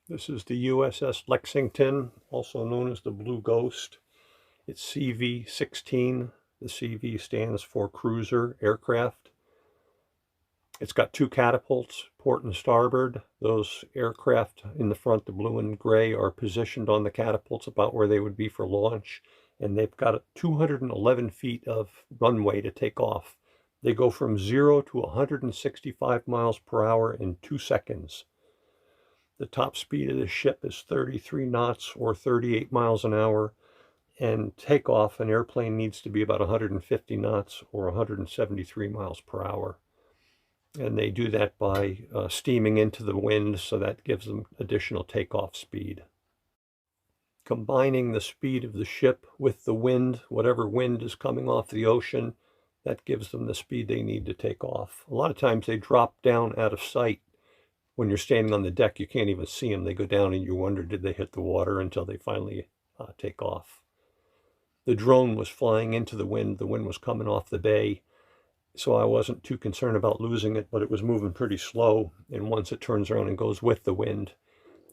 This is the USS Lexington, also known as the Blue Ghost. It's CV16. The CV stands for cruiser aircraft. It's got two catapults, port and starboard. Those aircraft in the front, the blue and gray, are positioned on the catapults about where they would be for launch. And they've got 211 feet of runway to take off. They go from 0 to 165 miles per hour in 2 seconds. The top speed of the ship is 33 knots or 38 miles an hour, and takeoff, an airplane needs to be about 150 knots or 173 miles per hour. And they do that by steaming into the wind, so that gives them additional takeoff speed. Combining the speed of the ship with the wind, whatever wind is coming off the ocean, that gives them the speed they need to take off. A lot of times they drop down out of sight. When you're standing on the deck, you can't even see them. They go down and you wonder, did they hit the water, until they finally take off. The drone was flying into the wind. The wind was coming off the bay, so I wasn't too concerned about losing it, but it was moving pretty slow. And once it turns around and goes with the wind,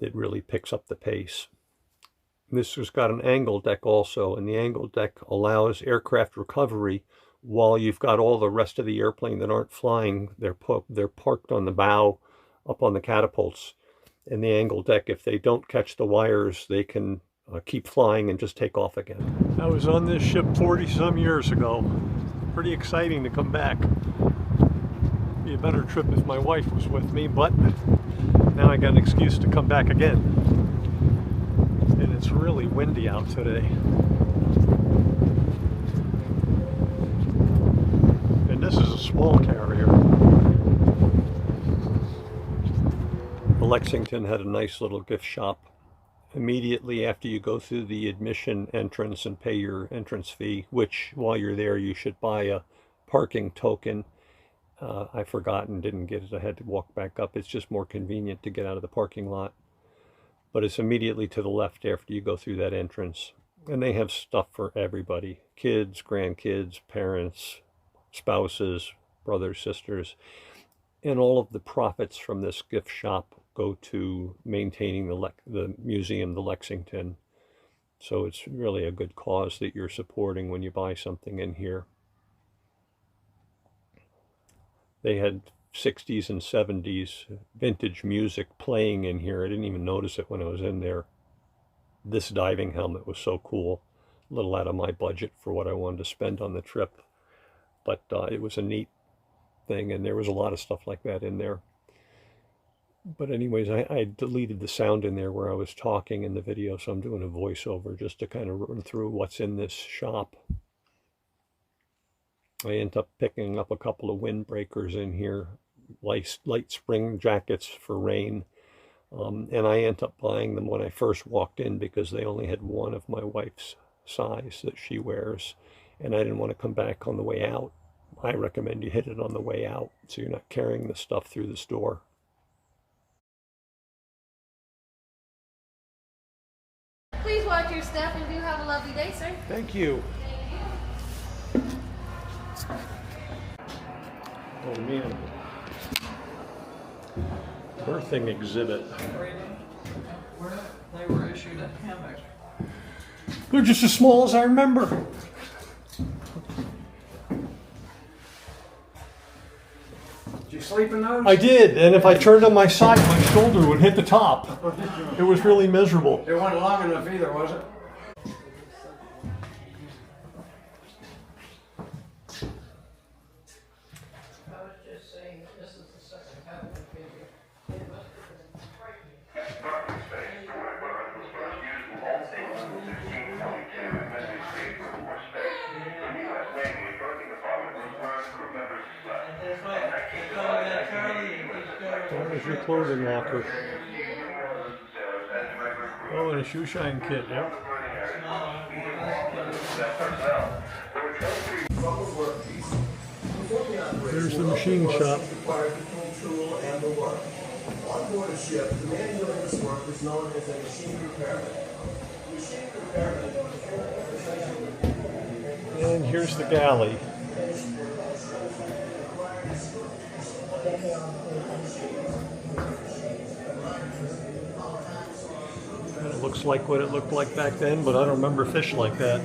it really picks up the pace. This has got an angle deck also, and the angle deck allows aircraft recovery while you've got all the rest of the airplane that aren't flying. They're parked on the bow, up on the catapults. And the angle deck, if they don't catch the wires, they can keep flying and just take off again. I was on this ship 40-some years ago. Pretty exciting to come back. Be a better trip if my wife was with me, but now I got an excuse to come back again. And it's really windy out today. And this is a small carrier. The Lexington had a nice little gift shop. Immediately after you go through the admission entrance and pay your entrance fee, which while you're there you should buy a parking token. I forgot and didn't get it. I had to walk back up. It's just more convenient to get out of the parking lot. But it's immediately to the left after you go through that entrance. And they have stuff for everybody. Kids, grandkids, parents, spouses, brothers, sisters. And all of the profits from this gift shop go to maintaining the museum, the Lexington. So it's really a good cause that you're supporting when you buy something in here. They had 60s and 70s vintage music playing in here. I didn't even notice it when I was in there. This diving helmet was so cool. A little out of my budget for what I wanted to spend on the trip. But it was a neat thing, and there was a lot of stuff like that in there. But anyways, I deleted the sound in there where I was talking in the video, so I'm doing a voiceover just to kind of run through what's in this shop. I end up picking up a couple of windbreakers in here, light spring jackets for rain, and I end up buying them when I first walked in because they only had one of my wife's size that she wears, and I didn't want to come back on the way out. I recommend you hit it on the way out so you're not carrying the stuff through the store. Please watch your step and do have a lovely day, sir. Thank you. Oh man. Birthing exhibit. They were issued a hammock. They're just as small as I remember. Did you sleep in those? I did, and if I turned on my side, my shoulder would hit the top. It was really miserable. It wasn't long enough either, was it? There's your clothing locker. Oh, and a shoe shine kit, yep. There's the machine shop. On board a ship, the man doing this work is known as a machine repairman. And here's the galley. looks like what it looked like back then, but I don't remember fish like that.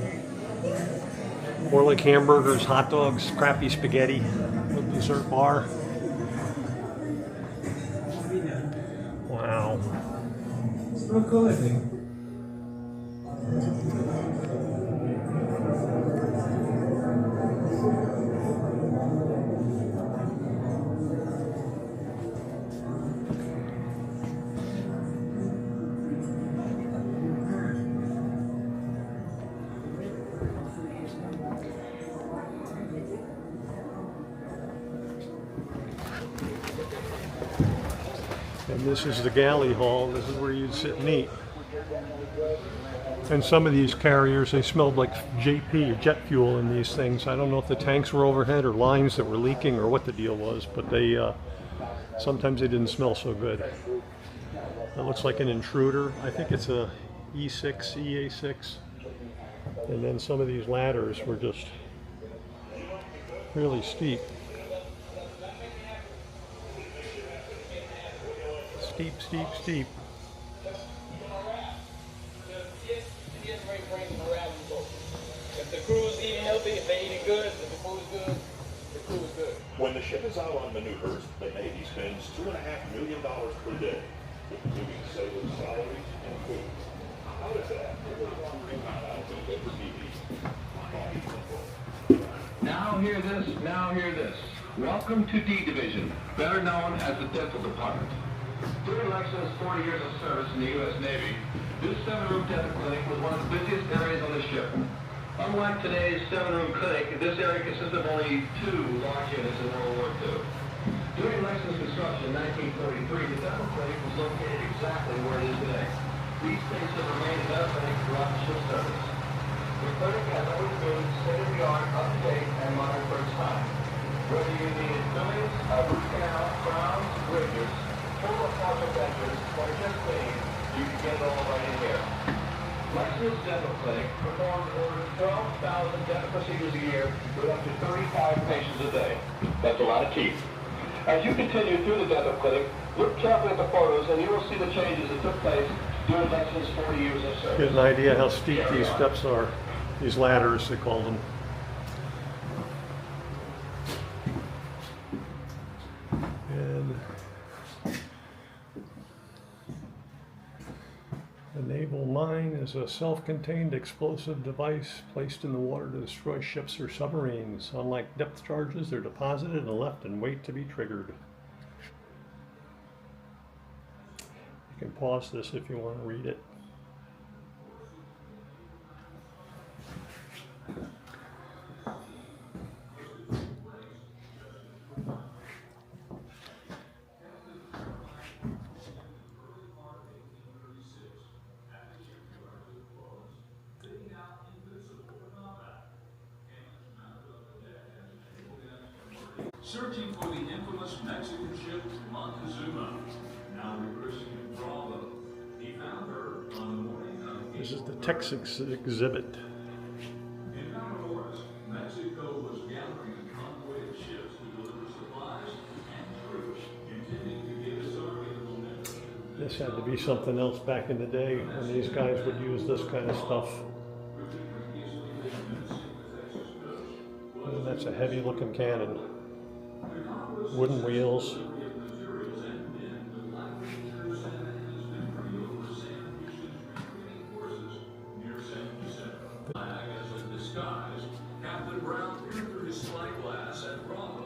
More like hamburgers, hot dogs, crappy spaghetti, a dessert bar. Wow. So cool, I think. And this is the galley hall. This is where you'd sit and eat. And some of these carriers, they smelled like JP or jet fuel in these things. I don't know if the tanks were overhead or lines that were leaking or what the deal was, but they sometimes they didn't smell so good. That looks like an intruder. I think it's a E6, EA6. And then some of these ladders were just really steep. Steep, steep, steep. If the crew's eating healthy, if they're eating good, if the food's good, the crew is good. When the ship is out on maneuvers, the Navy spends $2.5 million per day, including sailors' salaries and food. How does that? Now hear this, now hear this. Welcome to D Division, better known as the Dental Department. During Lexington's 40 years of service in the U.S. Navy, this 7-room dental clinic was one of the busiest areas on the ship. Unlike today's 7-room clinic, this area consisted of only 2 large units in World War II. During Lexington's construction in 1943, the dental clinic was located exactly where it is today. These things have remained in effect throughout the ship's service. The clinic has always been state-of-the-art, up-to-date, and modern for its time. Whether you needed fillings, root canal, crowns, bridges, full of partial dentures, or just cleaning, you can get it all right in here. Lexington's Dental Clinic performs over 12,000 dental procedures a year with up to 35 patients a day. That's a lot of teeth. As you continue through the dental clinic, look carefully at the photos and you will see the changes that took place during Lexington's 40 years of service. Get an idea how steep these steps are. These ladders, they call them. And the naval mine is a self-contained explosive device placed in the water to destroy ships or submarines. Unlike depth charges, they're deposited and left and wait to be triggered. You can pause this if you want to read it. Searching for the infamous Mexican ship Montezuma, now reversing in Bravo. He found her on the morning of This is the Texas exhibit. In Matamoros, Mexico was gathering a convoy of ships to deliver supplies and troops, intending to give its army the momentum. This had to be something else back in the day when these guys would use this kind of stuff. And that's a heavy looking cannon. Wooden wheels. Captain Brown peered through his spyglass at Bravo,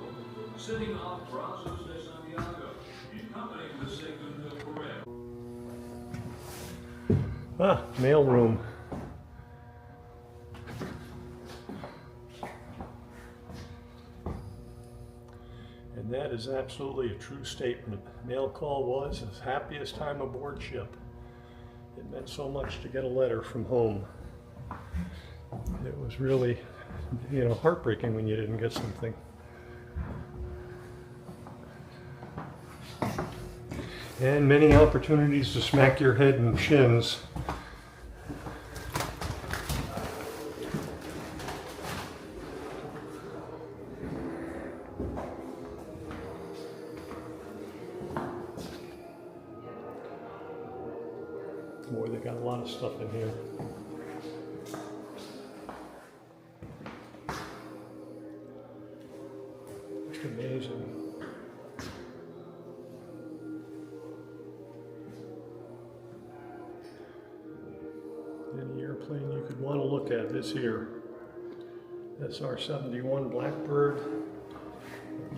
sitting off Brazos de Santiago, in company with Segundo Perez. Ah, mail room. And that is absolutely a true statement. Mail call was his happiest time aboard ship. It meant so much to get a letter from home. It was really, heartbreaking when you didn't get something. And many opportunities to smack your head and shins. Boy, they got a lot of stuff in here. It's amazing. Any airplane you could want to look at is here. SR-71 Blackbird,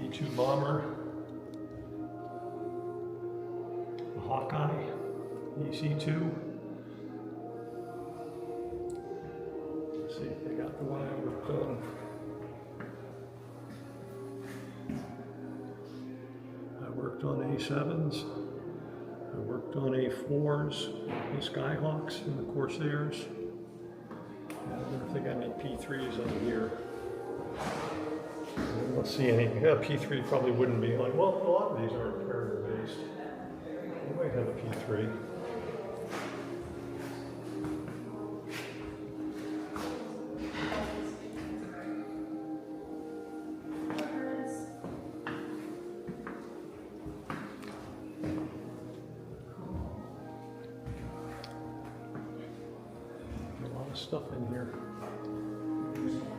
E-2 bomber, a Hawkeye, EC-2. Let's see if they got the one I worked on. I worked on A-7s. I worked on A-4s, the Skyhawks, and the Corsairs. I don't know if they got any P3s on here. I don't see any. Yeah, P3 probably wouldn't be on. Well, a lot of these aren't carrier based. They might have a P3. A lot of stuff in here.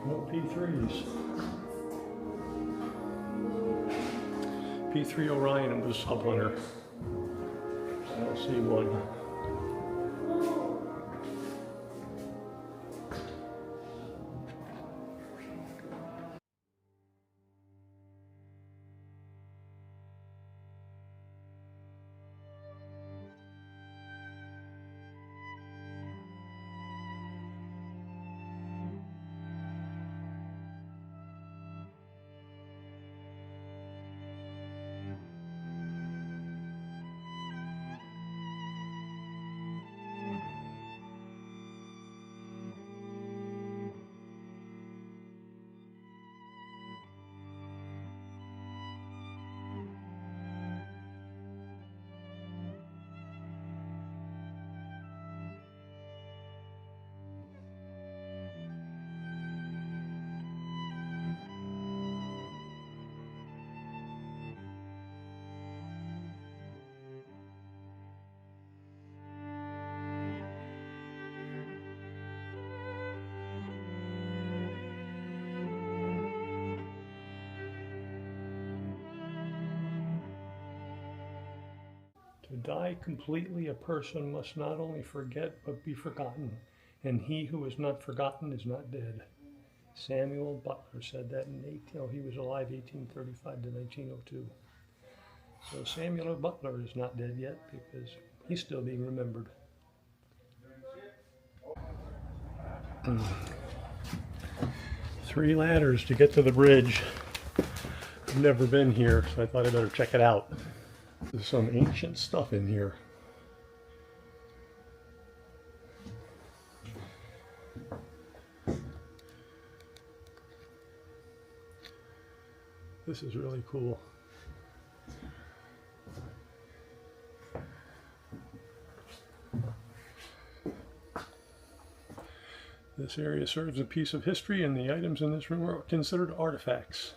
No P3s. P3 Orion was Sub Hunter. I don't see one. To die completely, a person must not only forget, but be forgotten. And he who is not forgotten is not dead. Samuel Butler said that he was alive 1835 to 1902. So Samuel Butler is not dead yet because he's still being remembered. 3 ladders to get to the bridge. I've never been here, so I thought I'd better check it out. There's some ancient stuff in here. This is really cool. This area serves a piece of history, and the items in this room are considered artifacts.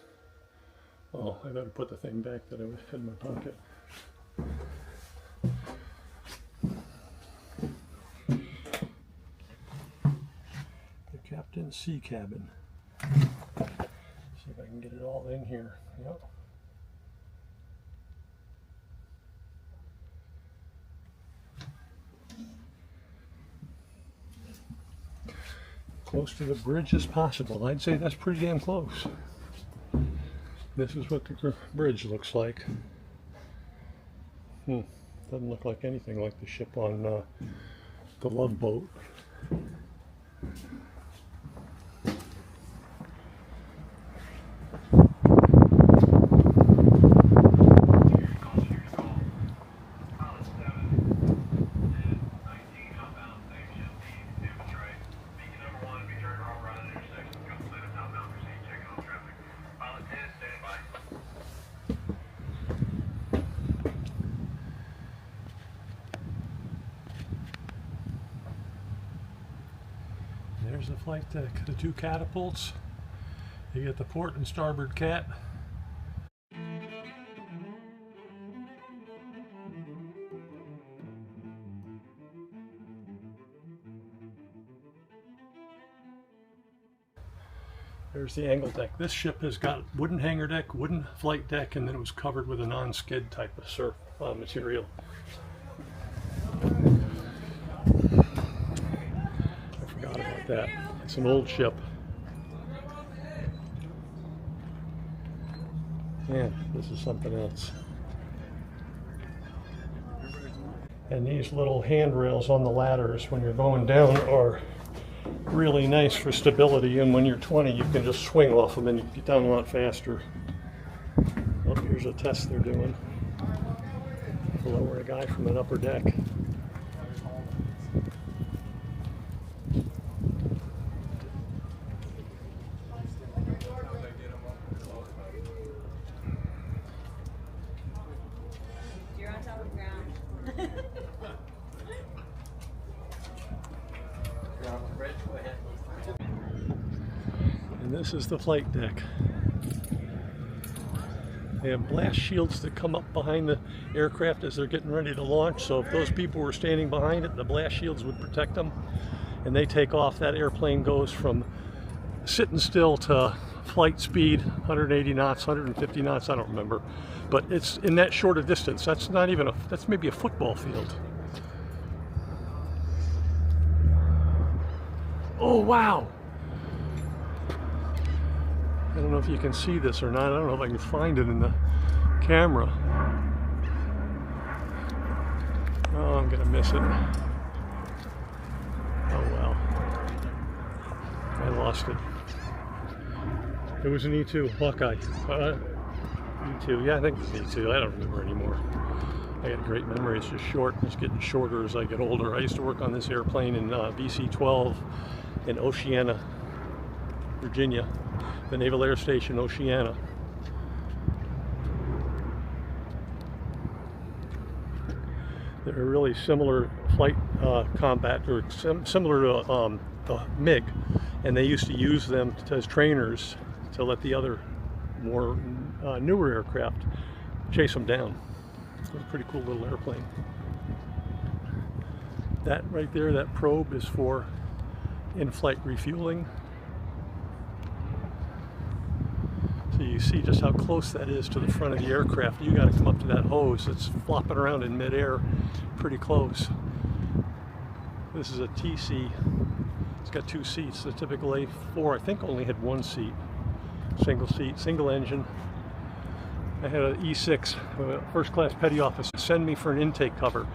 Oh, I better put the thing back that I had in my pocket. The captain's sea cabin. See if I can get it all in here. Yep. Close to the bridge as possible. I'd say that's pretty damn close. This is what the bridge looks like. Doesn't look like anything like the ship on the Love Boat. There's the flight deck, the 2 catapults. You get the port and starboard cat. There's the angle deck. This ship has got wooden hangar deck, wooden flight deck, and then it was covered with a non-skid type of surf material. I forgot about that. It's an old ship. Man, this is something else. And these little handrails on the ladders when you're going down are really nice for stability, and when you're 20 you can just swing off them and you get down a lot faster. Oh, here's a test they're doing to lower a guy from an upper deck. You're on top of the ground. And this is the flight deck. They have blast shields that come up behind the aircraft as they're getting ready to launch, so if those people were standing behind it, the blast shields would protect them. And they take off. That airplane goes from sitting still to flight speed, 180 knots, 150 knots, I don't remember. But it's in that short a distance. That's not even that's maybe a football field. Oh, wow. I don't know if you can see this or not. I don't know if I can find it in the camera. Oh, I'm gonna miss it. Oh well. I lost it. It was an E2, Hawkeye. E2, yeah, I think it was E2. I don't remember anymore. I got a great memory. It's just short. It's getting shorter as I get older. I used to work on this airplane in VC-12 in Oceana, Virginia, the Naval Air Station, Oceana. They're really similar flight combat, or similar to the MiG, and they used to use them as trainers to let the other more newer aircraft chase them down. It's a pretty cool little airplane. That right there, that probe, is for in-flight refueling. So you see just how close that is to the front of the aircraft. You got to come up to that hose. It's flopping around in midair, pretty close. This is a TC. It's got 2 seats. The typical A4, I think, only had 1 seat. Single seat, single engine. I had an E6, first class petty officer, send me for an intake cover.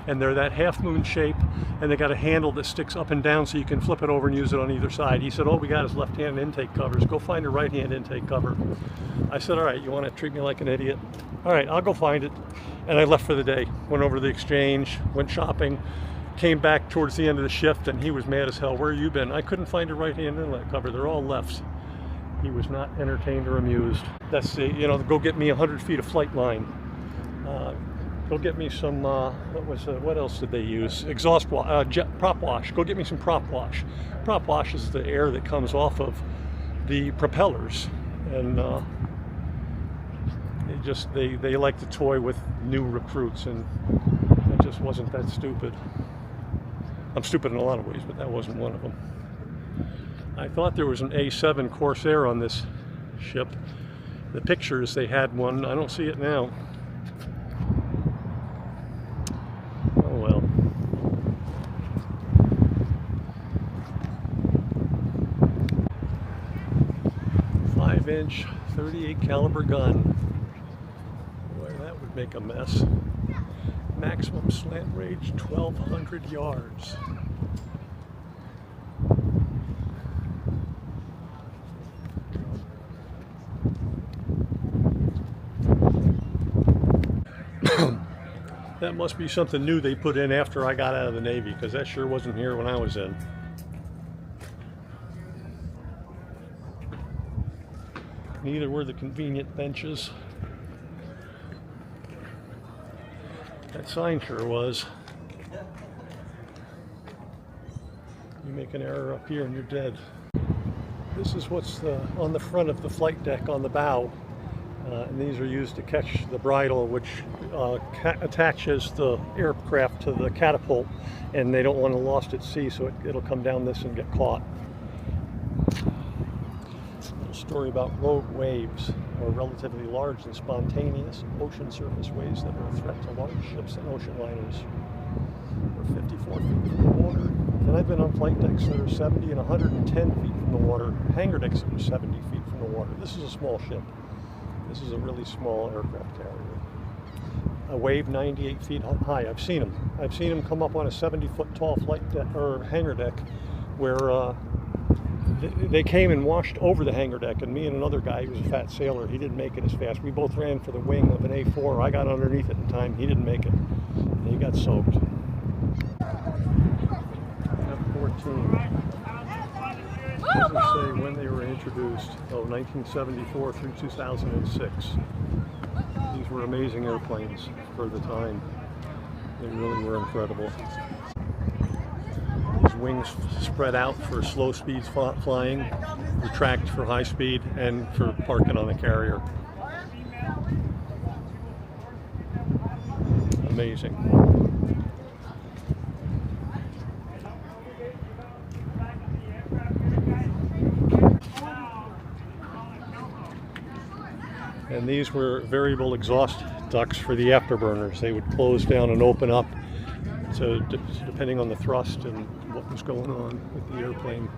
And they're that half moon shape, and they got a handle that sticks up and down so you can flip it over and use it on either side. He said, all we got is left-hand intake covers. Go find a right-hand intake cover. I said, all right, you want to treat me like an idiot? All right, I'll go find it. And I left for the day. Went over to the exchange, went shopping, came back towards the end of the shift, and he was mad as hell. Where you been? I couldn't find a right-hand inlet cover. They're all lefts. He was not entertained or amused. That's the, you know, go get me 100 feet of flight line. Go get me some, what else did they use? Exhaust wash, prop wash. Go get me some prop wash. Prop wash is the air that comes off of the propellers. And they like to toy with new recruits, and I just wasn't that stupid. I'm stupid in a lot of ways, but that wasn't one of them. I thought there was an A7 Corsair on this ship. The pictures, they had one. I don't see it now. Oh well. 5-inch 38 caliber gun. Boy, that would make a mess. Maximum slant range 1,200 yards. That must be something new they put in after I got out of the Navy, because that sure wasn't here when I was in. Neither were the convenient benches. That sign sure was. You make an error up here and you're dead. This is what's on the front of the flight deck on the bow. And these are used to catch the bridle, which attaches the aircraft to the catapult, and they don't want it lost at sea, so it'll come down this and get caught. story about rogue waves, or relatively large and spontaneous ocean surface waves that are a threat to large ships and ocean liners. We're 54 feet from the water, and I've been on flight decks that are 70 and 110 feet from the water, hangar decks that are 70 feet from the water. This is a small ship. This is a really small aircraft carrier. A wave 98 feet high. I've seen them. I've seen them come up on a 70-foot tall flight deck or hangar deck, where they came and washed over the hangar deck, and me and another guy, he was a fat sailor, he didn't make it as fast. We both ran for the wing of an A4. I got underneath at the time. He didn't make it. He got soaked. F-14. Doesn't say when they were introduced. Oh, 1974 through 2006. These were amazing airplanes for the time. They really were incredible. These wings spread out for slow speeds flying, retract for high speed, and for parking on a carrier. Amazing. And these were variable exhaust ducts for the afterburners. They would close down and open up, so depending on the thrust and what was going on with the airplane.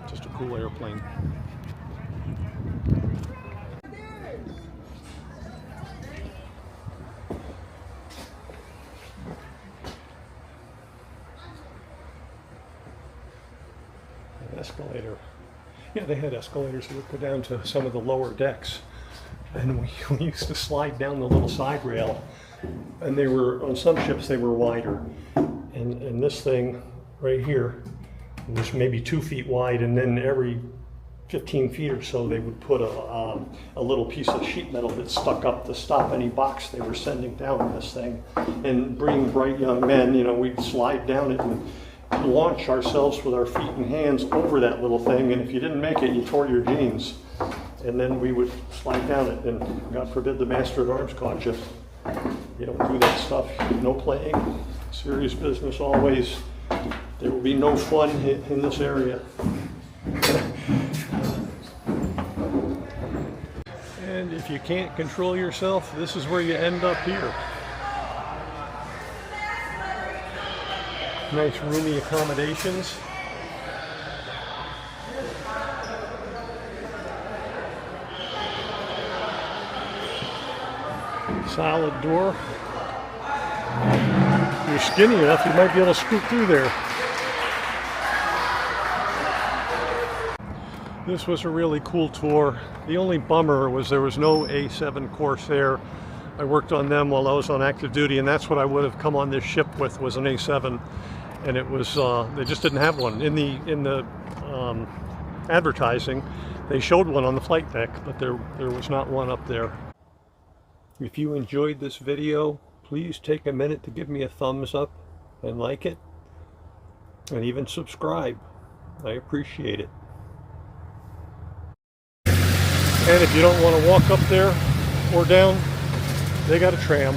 Just a cool airplane. An escalator. Yeah, they had escalators that would go down to some of the lower decks, and we used to slide down the little side rail, and they were, on some ships they were wider, and this thing right here was maybe 2 feet wide, and then every 15 feet or so they would put a little piece of sheet metal that stuck up to stop any box they were sending down on this thing. And being bright young men, you know, we'd slide down it and launch ourselves with our feet and hands over that little thing, and if you didn't make it, you tore your jeans. And then we would slide down it, and God forbid the master at arms caught you. You don't do that stuff. No playing. Serious business always. There will be no fun in this area. And if you can't control yourself, this is where you end up here. Nice roomy accommodations. Solid door. If you're skinny enough, you might be able to scoot through there. This was a really cool tour. The only bummer was there was no A7 Corsair. I worked on them while I was on active duty, and that's what I would have come on this ship with, was an A7. And it was, they just didn't have one. In the advertising, they showed one on the flight deck, but there was not one up there. If you enjoyed this video, please take a minute to give me a thumbs up and like it, and even subscribe. I appreciate it. And if you don't want to walk up there or down, they got a tram.